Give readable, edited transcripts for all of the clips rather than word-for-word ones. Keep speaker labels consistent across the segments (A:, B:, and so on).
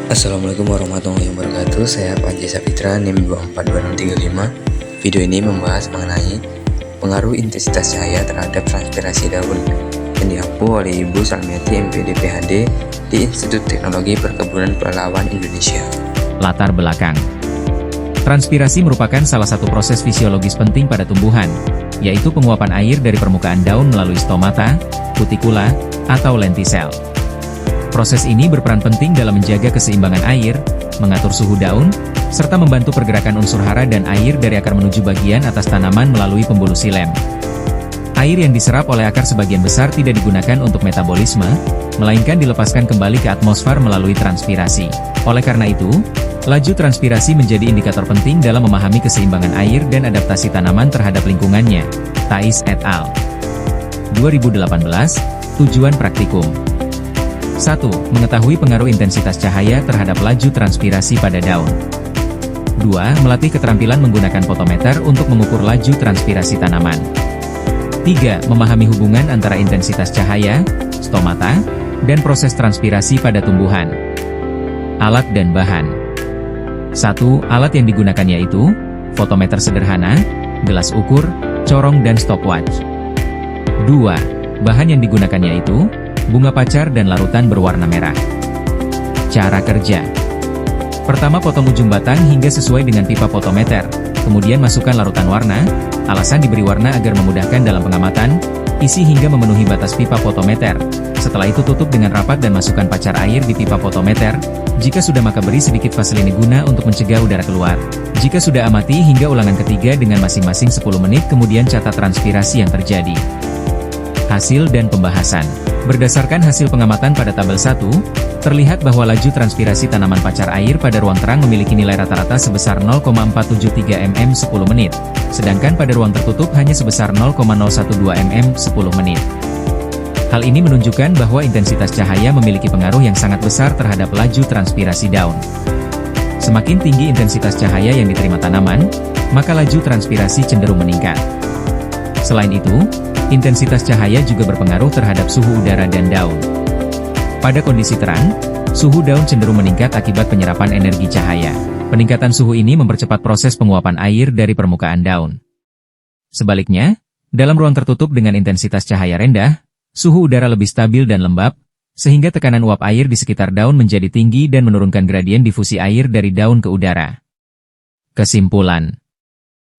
A: Assalamualaikum warahmatullahi wabarakatuh. Saya Panji Sapitra, NIM 242635. Video ini membahas mengenai pengaruh intensitas cahaya terhadap transpirasi daun yang diampu oleh Ibu Salmiati MPD PhD di Institut Teknologi Perkebunan Pelalawan Indonesia.
B: Latar belakang. Transpirasi merupakan salah satu proses fisiologis penting pada tumbuhan, yaitu penguapan air dari permukaan daun melalui stomata, kutikula, atau lentisel. Proses ini berperan penting dalam menjaga keseimbangan air, mengatur suhu daun, serta membantu pergerakan unsur hara dan air dari akar menuju bagian atas tanaman melalui pembuluh silem. Air yang diserap oleh akar sebagian besar tidak digunakan untuk metabolisme, melainkan dilepaskan kembali ke atmosfer melalui transpirasi. Oleh karena itu, laju transpirasi menjadi indikator penting dalam memahami keseimbangan air dan adaptasi tanaman terhadap lingkungannya. Thais et al. 2018, tujuan praktikum. 1. Mengetahui pengaruh intensitas cahaya terhadap laju transpirasi pada daun. 2. Melatih keterampilan menggunakan fotometer untuk mengukur laju transpirasi tanaman. 3. Memahami hubungan antara intensitas cahaya, stomata, dan proses transpirasi pada tumbuhan. Alat dan bahan. 1. Alat yang digunakan yaitu fotometer sederhana, gelas ukur, corong dan stopwatch. 2. Bahan yang digunakan yaitu bunga pacar dan larutan berwarna merah. Cara kerja. Pertama, potong ujung batang hingga sesuai dengan pipa fotometer, kemudian masukkan larutan warna, alasan diberi warna agar memudahkan dalam pengamatan, isi hingga memenuhi batas pipa fotometer. Setelah itu tutup dengan rapat dan masukkan pacar air di pipa fotometer. Jika sudah maka beri sedikit vaseline guna untuk mencegah udara keluar. Jika sudah amati hingga ulangan ketiga dengan masing-masing 10 menit kemudian catat transpirasi yang terjadi. Hasil dan pembahasan. Berdasarkan hasil pengamatan pada tabel 1, terlihat bahwa laju transpirasi tanaman pacar air pada ruang terang memiliki nilai rata-rata sebesar 0,473 mm 10 menit, sedangkan pada ruang tertutup hanya sebesar 0,012 mm 10 menit. Hal ini menunjukkan bahwa intensitas cahaya memiliki pengaruh yang sangat besar terhadap laju transpirasi daun. Semakin tinggi intensitas cahaya yang diterima tanaman, maka laju transpirasi cenderung meningkat. Selain itu, intensitas cahaya juga berpengaruh terhadap suhu udara dan daun. Pada kondisi terang, suhu daun cenderung meningkat akibat penyerapan energi cahaya. Peningkatan suhu ini mempercepat proses penguapan air dari permukaan daun. Sebaliknya, dalam ruang tertutup dengan intensitas cahaya rendah, suhu udara lebih stabil dan lembab, sehingga tekanan uap air di sekitar daun menjadi tinggi dan menurunkan gradien difusi air dari daun ke udara. Kesimpulan.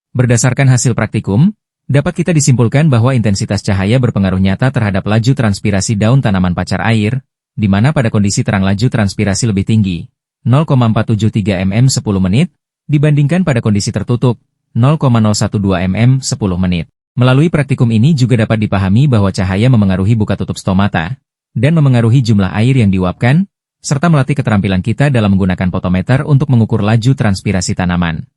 B: Berdasarkan hasil praktikum, dapat kita disimpulkan bahwa intensitas cahaya berpengaruh nyata terhadap laju transpirasi daun tanaman pacar air, di mana pada kondisi terang laju transpirasi lebih tinggi, 0,473 mm 10 menit, dibandingkan pada kondisi tertutup, 0,012 mm 10 menit. Melalui praktikum ini juga dapat dipahami bahwa cahaya memengaruhi buka tutup stomata, dan memengaruhi jumlah air yang diuapkan, serta melatih keterampilan kita dalam menggunakan fotometer untuk mengukur laju transpirasi tanaman.